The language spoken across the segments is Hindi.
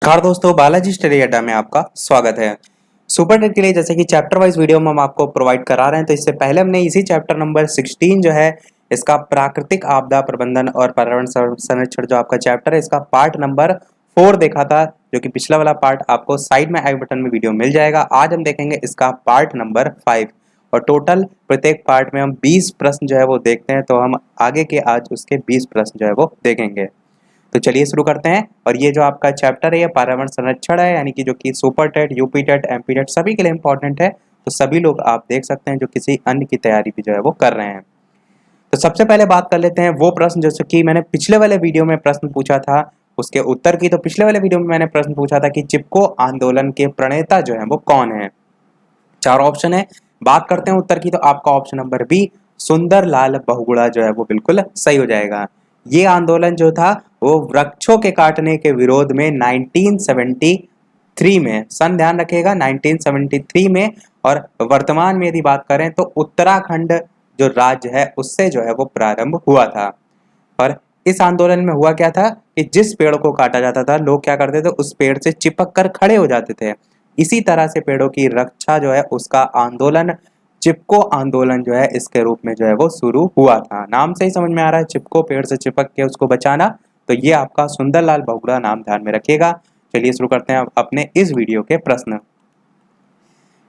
नमस्कार दोस्तों, बालाजी स्टडी अड्डा में आपका स्वागत है। सुपर टेट के लिए जैसे कि चैप्टर वाइज वीडियो में हम आपको प्रोवाइड करा रहे हैं, तो इससे पहले हमने इसी चैप्टर नंबर 16 जो है इसका प्राकृतिक आपदा प्रबंधन और पर्यावरण संरक्षण जो आपका चैप्टर है, इसका पार्ट नंबर 4 देखा था, जो कि पिछला वाला पार्ट आपको साइड में आई बटन में वीडियो मिल जाएगा। आज हम देखेंगे इसका पार्ट नंबर 5 और टोटल प्रत्येक पार्ट में हम 20 प्रश्न जो है वो देखते हैं, तो हम आगे के आज उसके 20 प्रश्न जो है वो देखेंगे। तो चलिए शुरू करते हैं। और ये जो आपका चैप्टर है ये पर्यावरण संरक्षण है, यानी कि जो कि super TET, UP TET, MP TET सभी के लिए इंपॉर्टेंट है। तो सभी लोग आप देख सकते हैं जो किसी अन्य की तैयारी भी जो है वो कर रहे हैं। तो सबसे पहले बात कर लेते हैं वो प्रश्न जैसे कि मैंने पिछले वाले वीडियो में प्रश्न पूछा था उसके उत्तर की। तो पिछले वाले वीडियो में मैंने प्रश्न पूछा था कि चिपको आंदोलन के प्रणेता जो है वो कौन है। 4 ऑप्शन है। बात करते हैं उत्तर की, तो आपका option number B Sundarlal Bahuguna जो है वो बिल्कुल सही हो जाएगा। ये आंदोलन जो था वो वृक्षों के काटने के विरोध में 1973 में, सन ध्यान रखिएगा 1973 में, और वर्तमान में यदि बात करें तो उत्तराखंड जो राज्य है उससे जो है वो प्रारंभ हुआ था। और इस आंदोलन में हुआ क्या था कि जिस पेड़ को काटा जाता था लोग क्या करते थे, उस पेड़ से चिपक कर खड़े हो जाते थे। इसी तरह से पेड़ों की रक्षा जो है उसका आंदोलन चिपको आंदोलन जो है इसके रूप में जो है वो शुरू हुआ था। नाम से ही समझ में आ रहा है, चिपको, पेड़ से चिपक के उसको बचाना। तो ये आपका सुंदरलाल बहुगुणा नाम ध्यान में रखिएगा। चलिए शुरू करते हैं अपने इस वीडियो के प्रश्न।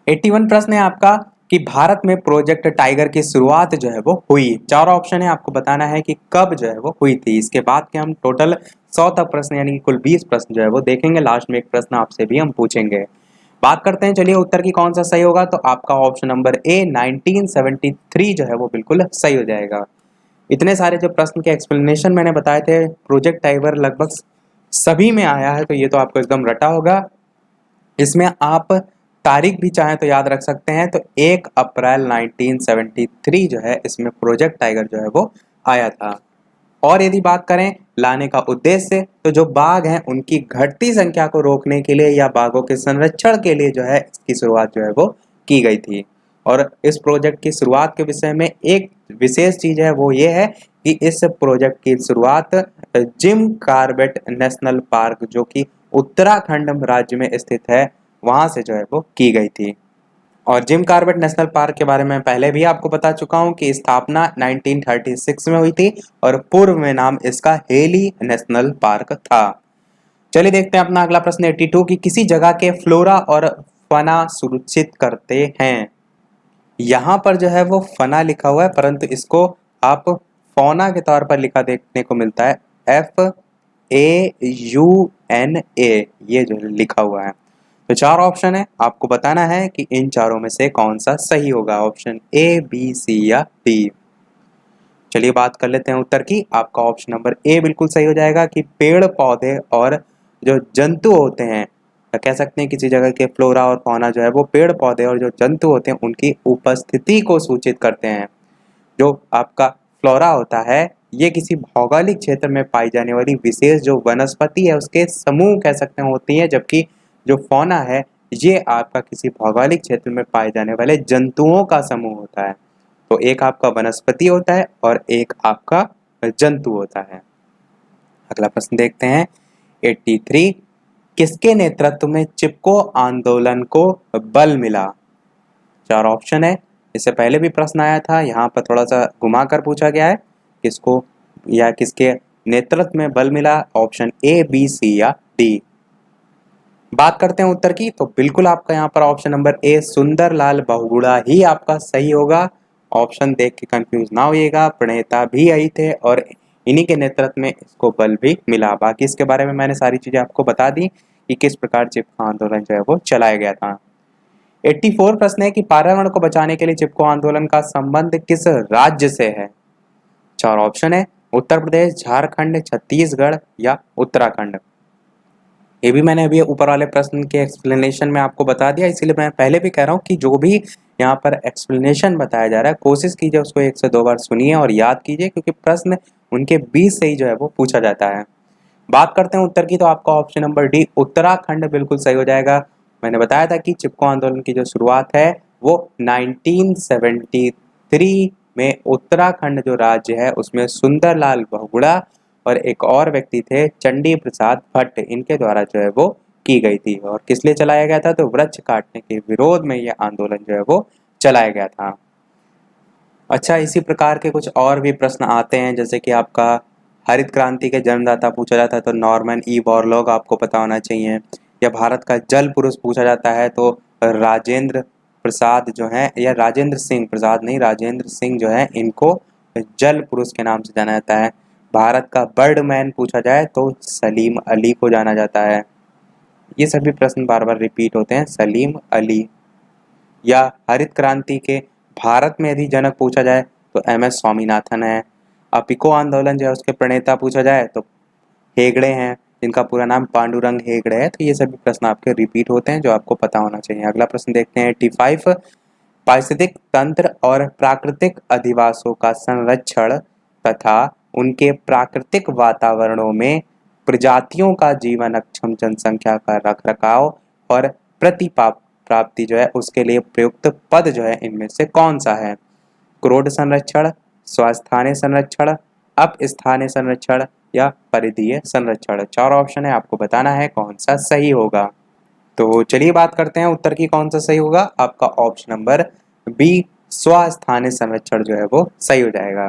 81 प्रश्न है आपका कि भारत में प्रोजेक्ट टाइगर की शुरुआत जो है वो हुई। 4 ऑप्शन है, आपको बताना है कि कब जो है वो हुई थी। इसके बाद के हम टोटल 100 तक प्रश्न यानी कि कुल 20 प्रश्न जो है वो देखेंगे। लास्ट में एक प्रश्न आपसे भी हम पूछेंगे। बात करते हैं चलिए उत्तर की कौन सा सही होगा। तो आपका ऑप्शन नंबर ए 1973 जो है वो बिल्कुल सही हो जाएगा। इतने सारे जो प्रश्न के एक्सप्लेनेशन मैंने बताए थे, प्रोजेक्ट टाइगर लगभग सभी में आया है, तो ये तो आपको एकदम रटा होगा। इसमें आप तारीख भी चाहें तो याद रख सकते हैं। तो 1 अप्रैल 1973 जो है इसमें प्रोजेक्ट टाइगर जो है वो आया था। और यदि बात करें लाने का उद्देश्य, तो जो बाघ हैं उनकी घटती संख्या को रोकने के लिए या बाघों के संरक्षण के लिए जो है इसकी शुरुआत जो है वो की गई थी। और इस प्रोजेक्ट की शुरुआत के विषय में एक विशेष चीज है, वो ये है कि इस प्रोजेक्ट की शुरुआत जिम कॉर्बेट नेशनल पार्क जो कि उत्तराखंड राज्य में स्थित है वहां से जो है वो की गई थी। और जिम कॉर्बेट नेशनल पार्क के बारे में पहले भी आपको बता चुका हूं कि स्थापना 1936 में हुई थी और पूर्व में नाम इसका हेली नेशनल पार्क था। चलिए देखते हैं अपना अगला प्रश्न 82 की किसी जगह के फ्लोरा और फना सुरक्षित करते हैं। यहाँ पर जो है वो फना लिखा हुआ है, परंतु इसको आप फौना के तौर पर लिखा देखने को मिलता है, FAUNA, ये जो लिखा हुआ है। तो 4 ऑप्शन है, आपको बताना है कि इन चारों में से कौन सा सही होगा, ऑप्शन ए, बी, सी या डी। चलिए बात कर लेते हैं उत्तर की। आपका ऑप्शन नंबर ए बिल्कुल सही हो जाएगा कि पेड़ पौधे और जो जंतु होते हैं, या कह सकते हैं किसी जगह के फ्लोरा और फौना जो है वो पेड़ पौधे और जो जंतु होते हैं उनकी उपस्थिति को सूचित करते हैं। जो आपका फ्लोरा होता है ये किसी भौगोलिक क्षेत्र में पाई जाने वाली विशेष जो वनस्पति है उसके समूह कह सकते हैं होती है, जबकि जो फौना है ये आपका किसी भौगोलिक क्षेत्र में पाए जाने वाले जंतुओं का समूह होता है। तो एक आपका वनस्पति होता है और एक आपका जंतु होता है। अगला प्रश्न देखते हैं 83, किसके नेतृत्व में चिपको आंदोलन को बल मिला। 4 ऑप्शन है, इससे पहले भी प्रश्न आया था, यहाँ पर थोड़ा सा घुमा कर पूछा गया है किसको या किसके नेतृत्व में बल मिला, ऑप्शन ए, बी, सी या डी। बात करते हैं उत्तर की, तो बिल्कुल आपका यहाँ पर option number A Sunderlal Bahuguna ही आपका सही होगा। ऑप्शन देख के कंफ्यूज ना होइएगा, प्रणेता भी यही थे और इन्हीं के नेतृत्व में इसको बल भी मिला। बाकी इसके बारे में मैंने सारी चीजें आपको बता दी कि किस प्रकार चिपको आंदोलन जो है वो चलाया गया था। 84 प्रश्न है कि पर्यावरण को बचाने के लिए चिपको आंदोलन का संबंध किस राज्य से है। 4 ऑप्शन है, उत्तर प्रदेश, झारखंड, छत्तीसगढ़ या उत्तराखंड। ये भी मैंने अभी ऊपर वाले प्रश्न के एक्सप्लेनेशन में आपको बता दिया, इसीलिए मैं पहले भी कह रहा हूँ कि जो भी यहाँ पर एक्सप्लेनेशन बताया जा रहा है कोशिश कीजिए उसको 1 से 2 बार सुनिए और याद कीजिए, क्योंकि प्रश्न उनके बीच से ही जो है वो पूछा जाता है। बात करते हैं उत्तर की, तो आपका ऑप्शन नंबर डी उत्तराखंड बिल्कुल सही हो जाएगा। मैंने बताया था कि चिपको आंदोलन की जो शुरुआत है वो 1973 में उत्तराखंड जो राज्य है उसमें सुंदरलाल बहुगुणा और एक और व्यक्ति थे चंडी प्रसाद भट्ट, इनके द्वारा जो है वो की गई थी। और किस लिए चलाया गया था? तो वृक्ष काटने के विरोध में यह आंदोलन जो है वो चलाया गया था। अच्छा, इसी प्रकार के कुछ और भी प्रश्न आते हैं, जैसे कि आपका हरित क्रांति के जन्मदाता पूछा जाता है तो नॉर्मन ई बोरलॉग आपको पता होना चाहिए। या भारत का जल पुरुष पूछा जाता है तो राजेंद्र प्रसाद जो है, या राजेंद्र सिंह, प्रसाद नहीं राजेंद्र सिंह जो है, इनको जल पुरुष के नाम से जाना जाता है। भारत का बर्डमैन पूछा जाए तो सलीम अली को जाना जाता है। ये सभी प्रश्न बार बार रिपीट होते हैं, सलीम अली। या हरित क्रांति के भारत में यदि जनक पूछा जाए तो MS स्वामीनाथन है। अपिको आंदोलन जो है उसके प्रणेता पूछा जाए तो हेगड़े हैं, जिनका पूरा नाम पांडुरंग हेगड़े है। तो ये सभी प्रश्न आपके रिपीट होते हैं जो आपको पता होना चाहिए। अगला प्रश्न देखते हैं 85, पारिस्थितिक तंत्र और प्राकृतिक अधिवासों का संरक्षण तथा उनके प्राकृतिक वातावरणों में प्रजातियों का जीवन अक्षम जनसंख्या का रखरखाव और प्राप्ति जो है उसके लिए प्रयुक्त पद जो है इनमें से कौन सा है? क्रोड संरक्षण, स्वास्थानीय संरक्षण, अपस्थानीय संरक्षण या परिधीय संरक्षण। 4 ऑप्शन है, आपको बताना है कौन सा सही होगा। तो चलिए बात करते हैं उत्तर की कौन सा सही होगा। आपका ऑप्शन नंबर बी स्वास्थानीय संरक्षण जो है वो सही हो जाएगा।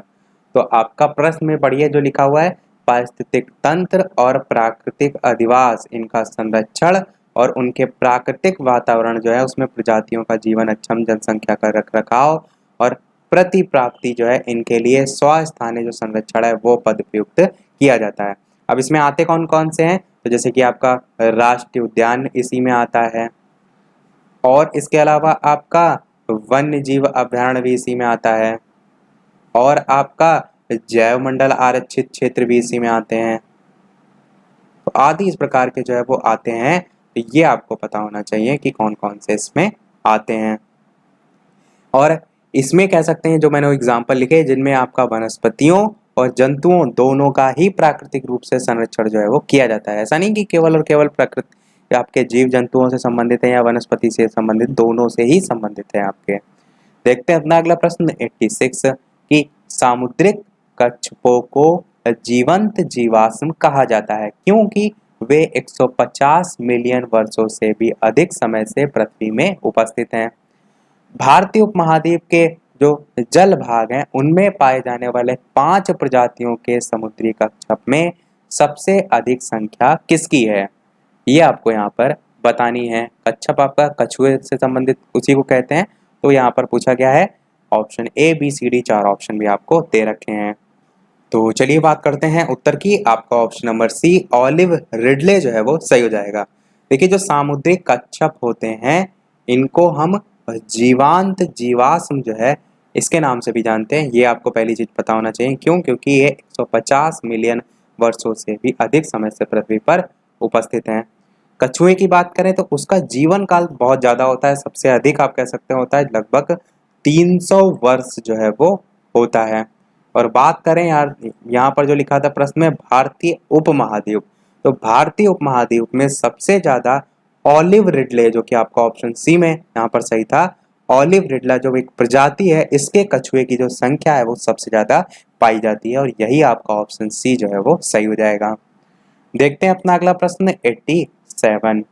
तो आपका प्रश्न में पढ़िए जो लिखा हुआ है, पारिस्थितिक तंत्र और प्राकृतिक अधिवास, इनका संरक्षण और उनके प्राकृतिक वातावरण जो है उसमें प्रजातियों का जीवन अक्षम जनसंख्या का रखरखाव और प्रतिप्राप्ति जो है इनके लिए स्वस्थानीय जो संरक्षण है वो पद प्रयुक्त किया जाता है। अब इसमें आते कौन कौन से हैं? तो जैसे कि आपका राष्ट्रीय उद्यान इसी में आता है, और इसके अलावा आपका वन्य जीव अभयारण्य भी इसी में आता है, और आपका जैव मंडल आरक्षित क्षेत्र भी इसी में आते हैं। तो आदि इस प्रकार के जो है वो आते हैं। तो ये आपको पता होना चाहिए कि कौन कौन से इसमें आते हैं। और इसमें कह सकते हैं जो मैंने एग्जाम्पल लिखे जिनमें आपका वनस्पतियों और जंतुओं दोनों का ही प्राकृतिक रूप से संरक्षण जो है वो किया जाता है। ऐसा नहीं कि केवल और केवल प्रकृति आपके जीव जंतुओं से संबंधित है या वनस्पति से संबंधित, दोनों से ही संबंधित है आपके। देखते हैं अपना अगला प्रश्न 86 कि सामुद्रिक कच्छपों को जीवंत जीवाश्म कहा जाता है क्योंकि वे 150 मिलियन वर्षों से भी अधिक समय से पृथ्वी में उपस्थित हैं। भारतीय उपमहाद्वीप के जो जल भाग हैं उनमें पाए जाने वाले 5 प्रजातियों के समुद्री कच्छप में सबसे अधिक संख्या किसकी है? ये आपको यहाँ पर बतानी है। कच्छप आपका कछुए से संबंधित उसी को कहते हैं। तो यहाँ पर पूछा गया है option A B C D, 4 option भी आपको दे रखे हैं। तो चलिए बात करते हैं उत्तर की। आपका option number C olive Ridley जो है वो सही हो जाएगा। देखिए जो सामुद्रिक कच्छप होते हैं इनको हम जीवांत जीवाश्म जो है इसके नाम से भी जानते हैं। ये आपको पहली चीज पता होना चाहिए। क्यों? क्योंकि ये 150 मिलियन वर्षों से भी अधिक समय से पृथ्वी पर उपस्थित हैं। कछुए की बात करें तो उसका जीवन काल बहुत ज्यादा होता है, सबसे अधिक आप कह सकते हैं होता है, लगभग 300 वर्ष जो है वो होता है। और बात करें यार यहाँ पर जो लिखा था प्रश्न में भारतीय उपमहाद्वीप, तो भारतीय उपमहाद्वीप में सबसे ज्यादा ऑलिव रिडले जो कि आपका ऑप्शन सी में यहाँ पर सही था, ऑलिव रिडला जो एक प्रजाति है इसके कछुए की जो संख्या है वो सबसे ज्यादा पाई जाती है, और यही आपका ऑप्शन सी जो है वो सही हो जाएगा। देखते हैं अपना अगला प्रश्न 87,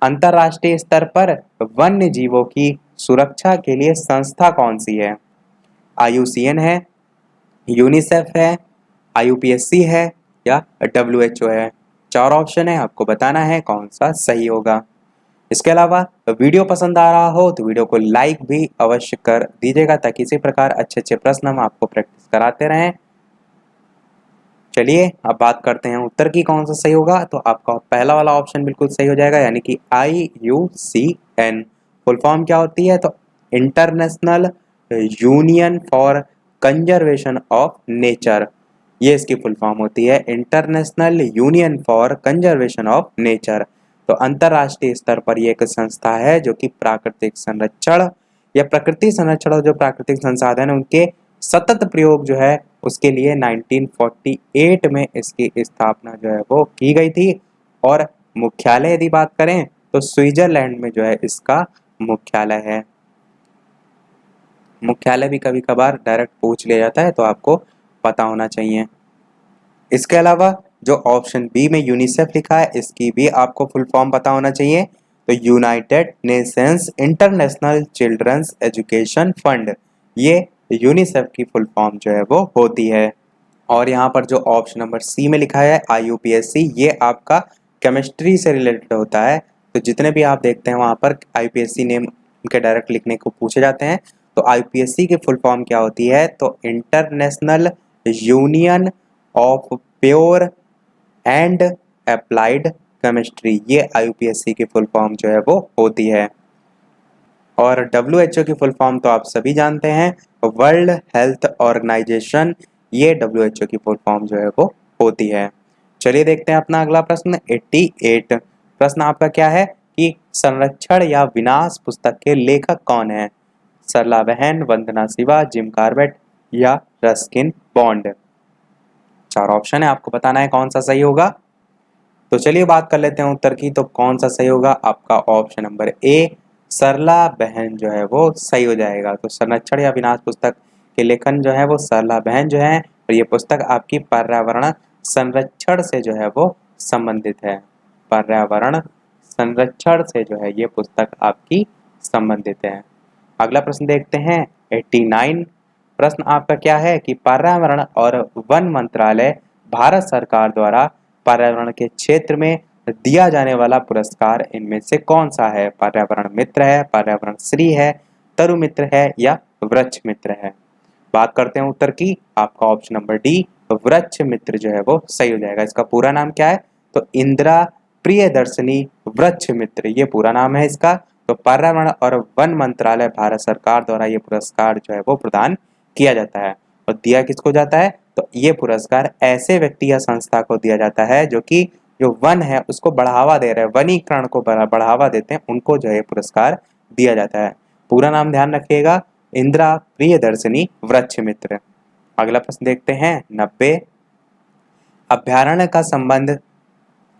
अंतरराष्ट्रीय स्तर पर वन्य जीवों की सुरक्षा के लिए संस्था कौन सी है? IUCN है, यूनिसेफ है, IUPAC है या WHO है। 4 ऑप्शन है, आपको बताना है कौन सा सही होगा। इसके अलावा वीडियो पसंद आ रहा हो तो वीडियो को लाइक भी अवश्य कर दीजिएगा ताकि इसी प्रकार अच्छे अच्छे प्रश्न हम आपको प्रैक्टिस कराते रहें। चलिए अब बात करते हैं उत्तर की कौन सा सही होगा। तो आपका पहला वाला ऑप्शन बिल्कुल सही हो जाएगा, यानी कि IUCN फुल फॉर्म क्या होती है? तो international union for conservation of nature, ये इसकी फुल फॉर्म होती है, international union for conservation of nature. तो अंतरराष्ट्रीय स्तर पर यह एक संस्था है जो कि प्राकृतिक संरक्षण या प्रकृति संरक्षण और जो प्राकृतिक संसाधन है उनके सतत प्रयोग जो है उसके लिए 1948 में इसकी स्थापना जो है वो की गई थी। और मुख्यालय यदि बात करें तो स्विट्जरलैंड में जो है इसका मुख्यालय है। मुख्यालय भी कभी कभार डायरेक्ट पूछ लिया जाता है तो आपको पता होना चाहिए। इसके अलावा जो ऑप्शन बी में यूनिसेफ लिखा है, इसकी भी आपको फुल फॉर्म पता होना चाहिए। तो United Nations International Children's Education Fund, ये यूनिसेफ की फुल फॉर्म जो है वो होती है। और यहाँ पर जो ऑप्शन नंबर सी में लिखा है IUPAC, ये आपका केमिस्ट्री से रिलेटेड होता है। तो जितने भी आप देखते हैं वहाँ पर IUPAC नेम उनके डायरेक्ट लिखने को पूछे जाते हैं। तो IUPAC की फुल फॉर्म क्या होती है? तो international union of pure and applied chemistry, ये IUPAC की फुल फॉर्म जो है वो होती है। और WHO की फुल फॉर्म तो आप सभी जानते हैं, वर्ल्ड हेल्थ ऑर्गेनाइजेशन, ये WHO की फुल फॉर्म जो है वो होती है। चलिए देखते हैं अपना अगला प्रश्न 88। प्रश्न आपका क्या है कि संरक्षण या विनाश पुस्तक के लेखक कौन है? सरला बहन, वंदना शिवा, जिम कार्बेट या रस्किन बॉन्ड। 4 ऑप्शन है, आपको बताना है कौन सा सही होगा। तो चलिए बात कर लेते हैं उत्तर की। तो कौन सा सही होगा? आपका ऑप्शन नंबर ए सरला बहन जो है वो सही हो जाएगा। तो संरक्षण या विनाश पुस्तक के लेखन जो है वो सरला बहन जो है, और ये पुस्तक आपकी पर्यावरण संरक्षण से जो है वो संबंधित है। पर्यावरण संरक्षण से जो है ये पुस्तक आपकी संबंधित है। अगला प्रश्न देखते हैं 89। प्रश्न आपका क्या है कि पर्यावरण और वन मंत्रालय भारत सरकार द्वारा पर्यावरण के क्षेत्र में दिया जाने वाला पुरस्कार इनमें से कौन सा है? पर्यावरण मित्र है, पर्यावरण श्री है, तरु मित्र है या वृक्ष मित्र है? बात करते हैं उत्तर की। आपका ऑप्शन नंबर डी वृक्ष मित्र जो है वो सही हो जाएगा। इसका पूरा नाम क्या है? तो इंदिरा प्रियदर्शनी वृक्ष मित्र, ये पूरा नाम है इसका। तो पर्यावरण और वन मंत्रालय भारत सरकार द्वारा ये पुरस्कार जो है वो प्रदान किया जाता है। और दिया किसको जाता है? तो ये पुरस्कार ऐसे व्यक्ति या संस्था को दिया जाता है जो कि जो वन है उसको बढ़ावा दे रहे हैं, वनीकरण को बढ़ावा देते हैं, उनको जो है पुरस्कार दिया जाता है। पूरा नाम ध्यान रखिएगा, इंदिरा प्रियदर्शनी वृक्ष मित्र। अगला प्रश्न देखते हैं 90। अभ्यारण्य का संबंध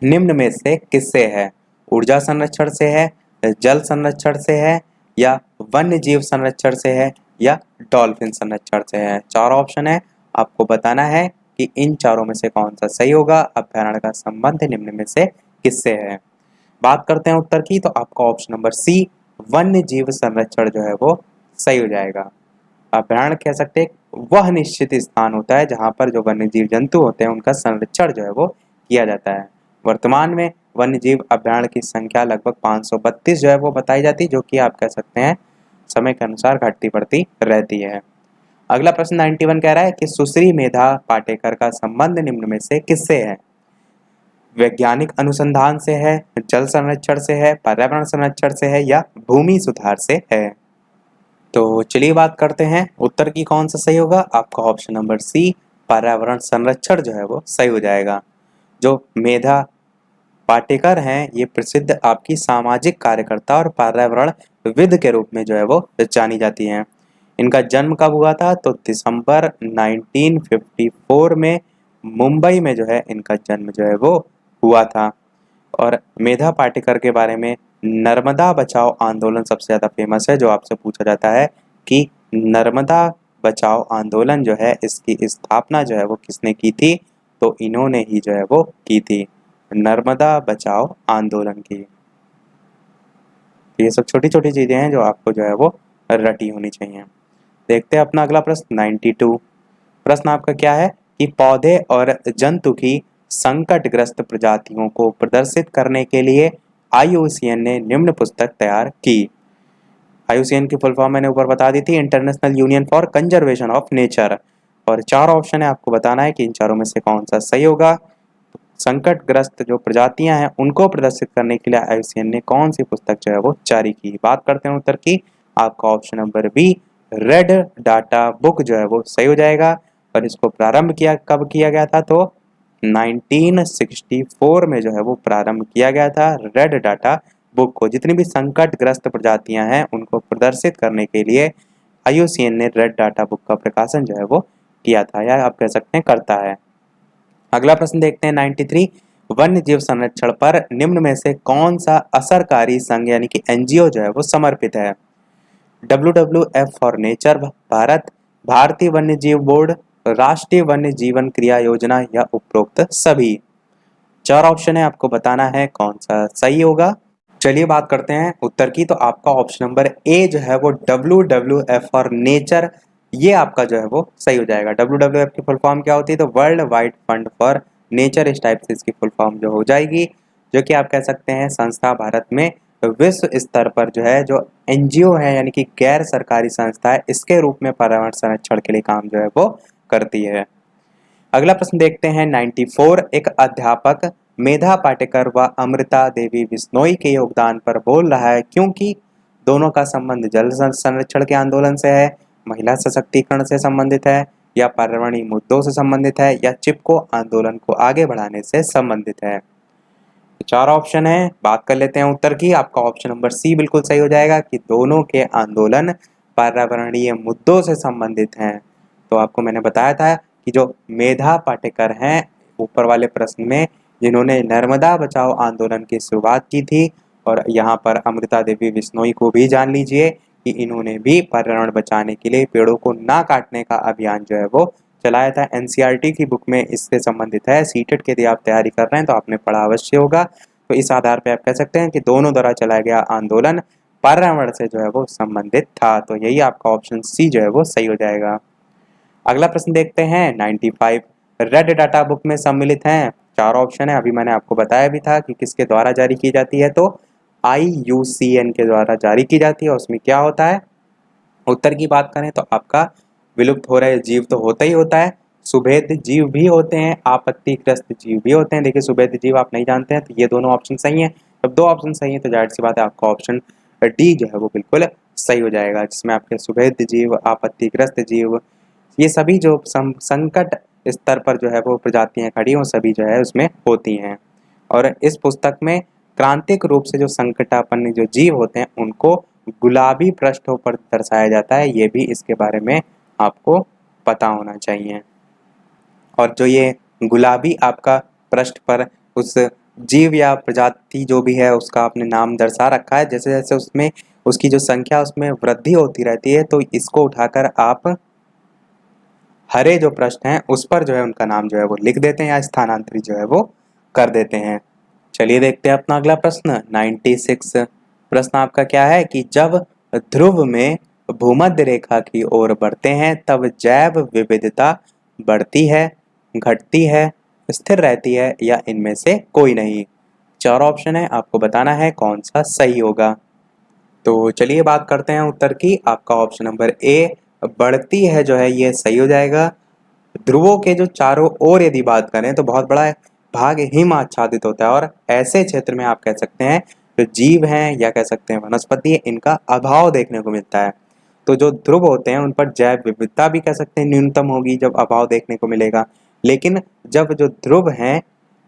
निम्न में से किससे है? ऊर्जा संरक्षण से है, जल संरक्षण से है या वन्य जीव संरक्षण से है या डॉल्फिन संरक्षण से है? 4 ऑप्शन है, आपको बताना है कि इन चारों में से कौन सा सही होगा। अभ्यारण्य का संबंध निम्न में से किससे है? बात करते हैं उत्तर की। तो आपका ऑप्शन नंबर सी वन्य जीव संरक्षण जो है वो सही हो जाएगा। अभ्यारण्य कह सकते हैं वह निश्चित स्थान होता है जहां पर जो वन्य जीव जंतु होते हैं उनका संरक्षण जो है वो किया जाता है। वर्तमान में वन्य जीव अभ्यारण्य की संख्या लगभग 532 जो है वो बताई जाती है, जो कि आप कह सकते हैं समय के अनुसार घटती बढ़ती रहती है। अगला प्रश्न 91 कह रहा है कि सुश्री मेधा पाटेकर का संबंध निम्न में से किससे है? वैज्ञानिक अनुसंधान से है, जल संरक्षण से है, पर्यावरण संरक्षण से है या भूमि सुधार से है? तो चलिए बात करते हैं उत्तर की, कौन सा सही होगा। आपका ऑप्शन नंबर सी पर्यावरण संरक्षण जो है वो सही हो जाएगा। जो मेधा पाटेकर हैं ये प्रसिद्ध आपकी सामाजिक कार्यकर्ता और पर्यावरणविद के रूप में जो है वो जानी जाती हैं। इनका जन्म कब हुआ था? तो दिसंबर 1954 में मुंबई में जो है इनका जन्म जो है वो हुआ था। और मेधा पाटेकर के बारे में नर्मदा बचाओ आंदोलन सबसे ज़्यादा फेमस है, जो आपसे पूछा जाता है कि नर्मदा बचाओ आंदोलन जो है इसकी स्थापना जो है वो किसने की थी? तो इन्होंने ही जो है वो की थी, नर्मदा बचाओ आंदोलन की। ये सब छोटी छोटी चीज़ें हैं जो आपको जो है वो रटी होनी चाहिए। देखते हैं अपना अगला प्रश्न 92। प्रश्न आपका क्या है कि पौधे और जंतु की संकटग्रस्त प्रजातियों को प्रदर्शित करने के लिए IUCN ने निम्न पुस्तक तैयार की। IUCN की फुल फॉर्म मैंने ऊपर बता दी थी, international union for conservation of nature. और 4 ऑप्शन है, आपको बताना है कि इन चारों में से कौन सा सही होगा। संकटग्रस्त जो प्रजातियां हैं उनको प्रदर्शित करने के लिए IUCN ने कौन सी पुस्तक जो है वो जारी की? बात करते हैं उत्तर की। आपका option number B red data book जो है वो सही हो जाएगा। और इसको प्रारंभ कब किया गया था? तो 1964 में जो है वो प्रारंभ किया गया था रेड डाटा बुक को। जितनी भी संकटग्रस्त प्रजातियां हैं उनको प्रदर्शित करने के लिए IUCN ने रेड डाटा बुक का प्रकाशन जो है वो किया था, या आप कह सकते हैं करता है। अगला प्रश्न देखते हैं 93। वन्य जीव संरक्षण पर निम्न में से कौन सा असरकारी संघ यानी कि NGO जो है वो समर्पित है? WWF फॉर नेचर भारत, भारतीय वन्य जीव बोर्ड, राष्ट्रीय वन्य जीवन क्रिया योजना या उपरोक्त सभी। 4 ऑप्शन है, आपको बताना है कौन सा सही होगा। चलिए बात करते हैं उत्तर की। तो आपका ऑप्शन नंबर ए जो है वो WWF फॉर नेचर, ये आपका जो है वो सही हो जाएगा। WWF की फुल फॉर्म क्या होती है? तो world wide fund for nature, इस टाइप से इसकी फुल फॉर्म जो हो जाएगी, जो कि आप कह सकते हैं संस्था भारत में विश्व स्तर पर जो है, जो NGO है यानी कि गैर सरकारी संस्था है, इसके रूप में पर्यावरण संरक्षण के लिए काम जो है वो करती है। अगला प्रश्न देखते हैं 94। एक अध्यापक मेधा पाटेकर व अमृता देवी बिश्नोई के योगदान पर बोल रहा है क्योंकि दोनों का संबंध जल संरक्षण के आंदोलन से है, महिला सशक्तिकरण से संबंधित है, या पर्यावरणीय मुद्दों से संबंधित है, या चिपको आंदोलन को आगे बढ़ाने से संबंधित है। 4 ऑप्शन है, बात कर लेते हैं उत्तर की। आपका ऑप्शन नंबर सी बिल्कुल सही हो जाएगा कि दोनों के आंदोलन पर्यावरणीय मुद्दों से संबंधित हैं। तो आपको मैंने बताया था कि जो मेधा पाटेकर हैं ऊपर वाले प्रश्न में, जिन्होंने नर्मदा बचाओ आंदोलन की शुरुआत की थी, और यहाँ पर अमृता देवी बिश्नोई को भी जान लीजिए कि इन्होंने भी पर्यावरण बचाने के लिए पेड़ों को ना काटने का अभियान जो है वो चलाया था। NCERT की बुक में इससे संबंधित है। सीटेट के लिए आप तैयारी कर रहे हैं तो आपने पढ़ा अवश्य होगा। तो इस आधार पे आप कह सकते हैं कि दोनों द्वारा चलाया गया आंदोलन पर्यावरण से जो है वो संबंधित था। तो यही आपका ऑप्शन सी जो है वो सही हो जाएगा। अगला प्रश्न देखते हैं 95। रेड डाटा बुक में सम्मिलित हैं 4 ऑप्शन है। अभी मैंने आपको बताया भी था कि किसके द्वारा जारी की जाती है, तो IUCN के द्वारा जारी की जाती है। उसमें क्या होता है? उत्तर की बात करें तो आपका विलुप्त हो रहे जीव तो होता ही होता है, सुभेद्य जीव भी होते हैं, आपत्तिग्रस्त जीव भी होते हैं। देखिए सुभेद्य जीव आप नहीं जानते हैं, तो ये दोनों ऑप्शन सही हैं। अब 2 ऑप्शन सही हैं तो जाहिर सी बात है आपका ऑप्शन डी जो है वो बिल्कुल सही हो जाएगा, जिसमें आपके सुभेद्य जीव, आपत्तिग्रस्त जीव, ये सभी जो संकट स्तर पर जो है वो प्रजातियां खड़ी वो सभी जो है उसमें होती हैं। और इस पुस्तक में क्रांतिक रूप से जो संकटापन्न जो जीव होते हैं उनको गुलाबी पृष्ठों पर दर्शाया जाता है, ये भी इसके बारे में आपको पता होना चाहिए। और जो ये गुलाबी आपका पृष्ठ पर उस जीव या प्रजाति जो भी है उसका आपने नाम दर्शा रखा है, जैसे जैसे उसमें उसकी जो संख्या उसमें वृद्धि होती रहती है, तो इसको उठाकर आप हरे जो प्रश्न हैं उस पर जो है उनका नाम जो है वो लिख देते हैं या स्थानांतरित जो है वो कर देते हैं। चलिए देखते हैं अपना अगला प्रश्न 96। प्रश्न आपका क्या है कि जब ध्रुव में भूमध्य रेखा की ओर बढ़ते हैं तब जैव विविधता बढ़ती है, घटती है, स्थिर रहती है, या इनमें से कोई नहीं। 4 ऑप्शन है, आपको बताना है कौन सा सही होगा। तो चलिए बात करते हैं उत्तर की। आपका ऑप्शन नंबर ए बढ़ती है जो है ये सही हो जाएगा। ध्रुवों के जो चारों ओर यदि बात करें तो बहुत बड़ा भाग हिम आच्छादित होता है, और ऐसे क्षेत्र में आप कह सकते हैं जो जीव हैं या कह सकते हैं वनस्पति है, इनका अभाव देखने को मिलता है। तो जो ध्रुव होते हैं उन पर जैव विविधता भी कह सकते हैं न्यूनतम होगी जब अभाव देखने को मिलेगा। लेकिन जब जो ध्रुव हैं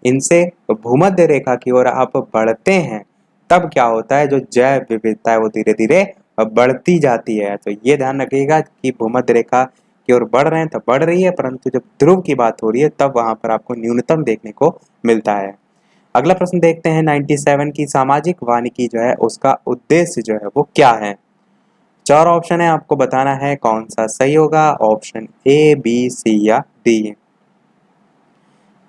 इनसे भूमध्य रेखा की ओर आप बढ़ते हैं तब क्या होता है, जो जैव विविधता है वो धीरे धीरे बढ़ती जाती है। तो ये ध्यान रखिएगा कि भूमध्य रेखा की ओर बढ़ रहे हैं तो बढ़ रही है, परंतु जब ध्रुव की बात हो रही है तब वहां पर आपको न्यूनतम देखने को मिलता है। अगला प्रश्न देखते हैं 97 की सामाजिक वानिकी जो है उसका उद्देश्य जो है वो क्या है। 4 ऑप्शन है, आपको बताना है कौन सा सही होगा। ऑप्शन ए, बी, सी या डी।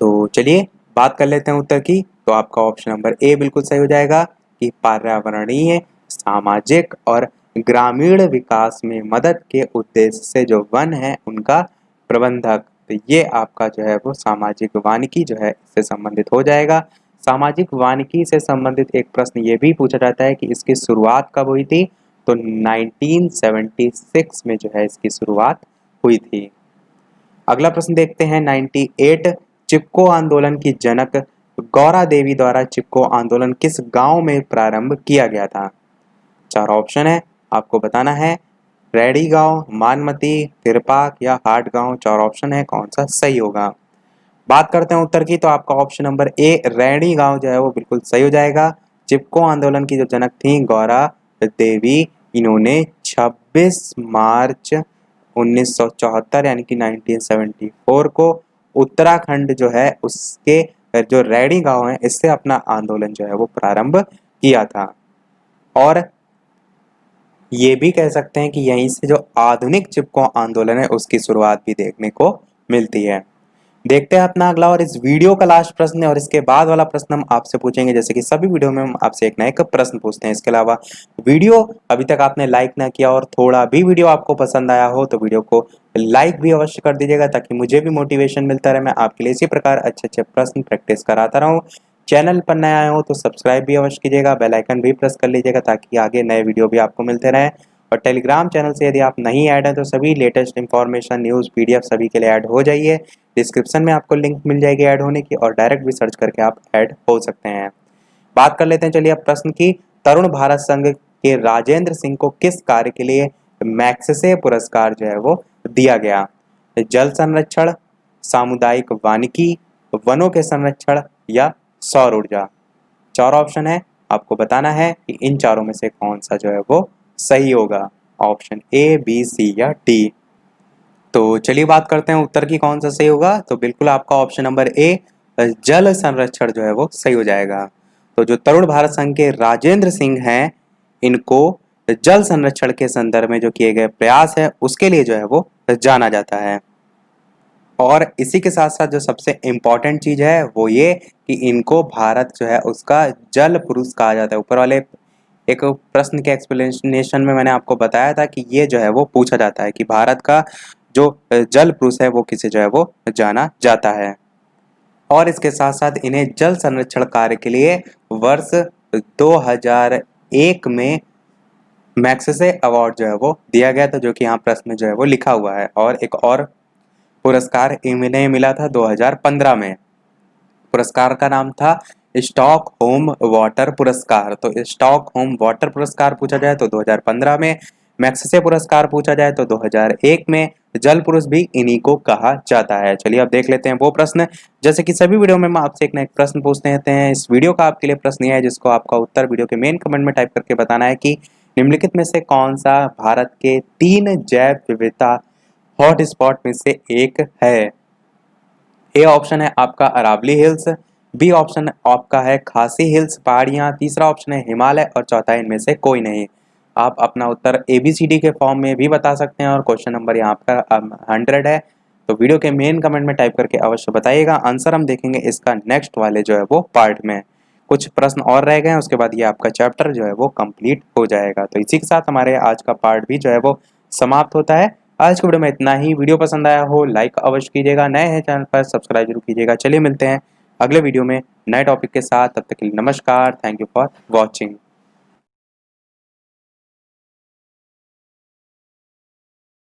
तो चलिए बात कर लेते हैं उत्तर की। तो आपका ऑप्शन नंबर ए बिल्कुल सही हो जाएगा कि पर्यावरणीय, सामाजिक और ग्रामीण विकास में मदद के उद्देश्य से जो वन है उनका प्रबंधक। तो ये आपका जो है वो सामाजिक वानिकी जो है इससे संबंधित हो जाएगा। सामाजिक वानिकी से संबंधित एक प्रश्न ये भी पूछा जाता है कि इसकी शुरुआत कब हुई थी, तो 1976 में जो है इसकी शुरुआत हुई थी। अगला प्रश्न देखते हैं 98। चिपको आंदोलन की जनक गौरा देवी द्वारा चिपको आंदोलन किस गांव में प्रारंभ किया गया था। 4 ऑप्शन है, आपको बताना है रैड़ी गांव, मानमती, तिरपाक या हाट गांव। 4 ऑप्शन है, कौन सा सही होगा। बात करते हैं उत्तर की। तो आपका ऑप्शन नंबर ए रैणी गांव जो है वो बिल्कुल सही हो जाएगा। चिपको आंदोलन की जो जनक थी गौरा देवी, इन्होंने 26 मार्च 1974 यानी कि 1974 को उत्तराखंड जो है उसके जो रैणी गांव है इससे अपना आंदोलन जो है वो प्रारंभ किया था। और ये भी कह सकते हैं कि यहीं से जो आधुनिक चिपको आंदोलन है उसकी शुरुआत भी देखने को मिलती है। देखते हैं अपना अगला और इस वीडियो का लास्ट प्रश्न है, और इसके बाद वाला प्रश्न हम आपसे पूछेंगे। जैसे कि सभी वीडियो में हम आपसे एक ना एक प्रश्न पूछते हैं। इसके अलावा वीडियो अभी तक आपने लाइक ना किया और थोड़ा भी वीडियो आपको पसंद आया हो तो वीडियो को लाइक भी अवश्य कर दीजिएगा, ताकि मुझे भी मोटिवेशन मिलता रहे, मैं आपके लिए इसी प्रकार अच्छे अच्छे प्रश्न प्रैक्टिस कराता रहूँ। चैनल पर नया आए हो तो सब्सक्राइब भी अवश्य कीजिएगा, बेल आइकन भी प्रेस कर लीजिएगा, ताकि आगे नए वीडियो भी आपको मिलते रहें। और टेलीग्राम चैनल से यदि आप नहीं ऐड हैं तो सभी लेटेस्ट इंफॉर्मेशन, न्यूज़, पीडीएफ सभी के लिए ऐड हो जाइए। डिस्क्रिप्शन में आपको लिंक मिल जाएगी ऐड होने की, और डायरेक्ट भी सर्च करके आप ऐड हो सकते हैं। बात कर लेते हैं चलिए अब प्रश्न की। तरुण भारत संघ के राजेंद्र सिंह को किस कार्य के लिए मैग्सेसे पुरस्कार जो है वो दिया गया? जल संरक्षण, सामुदायिक वानिकी, वनों के संरक्षण या सौर ऊर्जा? चार ऑप्शन है, आपको बताना है कि इन चारों में से कौन सा जो है वो सही होगा। ऑप्शन ए, बी, सी या डी। तो चलिए बात करते हैं उत्तर की, कौन सा सही होगा। तो बिल्कुल आपका ऑप्शन नंबर ए, जल संरक्षण जो है वो सही हो जाएगा। तो जो तरुण भारत संघ के राजेंद्र सिंह हैं, इनको जल संरक्षण के संदर्भ में जो किए गए प्रयास है उसके लिए जो है वो जाना जाता है। और इसी के साथ साथ जो सबसे इम्पोर्टेंट चीज है वो ये कि इनको भारत जो है उसका जल पुरुष कहा जाता है। ऊपर वाले एक प्रश्न के एक्सप्लेनेशन में मैंने आपको बताया था कि ये जो है वो पूछा जाता है कि भारत का जो जल पुरुष है वो किसे जो है वो जाना जाता है। और इसके साथ साथ इन्हें जल संरक्षण कार्य के लिए वर्ष 2001 में मैग्सेसे अवार्ड जो है वो दिया गया था, जो कि यहाँ प्रश्न में जो है वो लिखा हुआ है। और एक और पुरस्कार इन्हें मिला था 2015 में। पुरस्कार का नाम था स्टॉकहोम वाटर पुरस्कार। तो स्टॉकहोम वाटर पुरस्कार पूछा जाए तो 2015 में, मैग्सेसे पुरस्कार पूछा जाए तो 2001 में, जल पुरुष भी इन्हीं को कहा जाता है। चलिए अब देख लेते हैं वो प्रश्न। जैसे कि सभी वीडियो में हम आपसे एक ना एक प्रश्न पूछते रहते हैं, इस वीडियो का आपके लिए प्रश्न यह है जिसको आपका उत्तर वीडियो के मेन कमेंट में टाइप करके बताना है कि निम्नलिखित में से कौन सा भारत के 3 जैव विविधता हॉट स्पॉट में से एक है। ए ऑप्शन है आपका अरावली हिल्स, बी ऑप्शन आपका है खासी हिल्स पहाड़ियाँ, तीसरा ऑप्शन है हिमालय, और चौथा इनमें से कोई नहीं। आप अपना उत्तर ABCD के फॉर्म में भी बता सकते हैं, और क्वेश्चन नंबर यहाँ आपका 100 है। तो वीडियो के मेन कमेंट में टाइप करके अवश्य बताइएगा। आंसर हम देखेंगे इसका नेक्स्ट वाले जो है वो पार्ट में। कुछ प्रश्न और रह गए हैं, उसके बाद ये आपका चैप्टर जो है वो कंप्लीट हो जाएगा। तो इसी के साथ हमारे आज का पार्ट भी जो है वो समाप्त होता है। आज की वीडियो में इतना ही। वीडियो पसंद आया हो लाइक अवश्य कीजिएगा, नए हैं चैनल पर सब्सक्राइब जरूर कीजिएगा। चलिए मिलते हैं अगले वीडियो में नए टॉपिक के साथ, तब तक के लिए नमस्कार। Thank you for watching.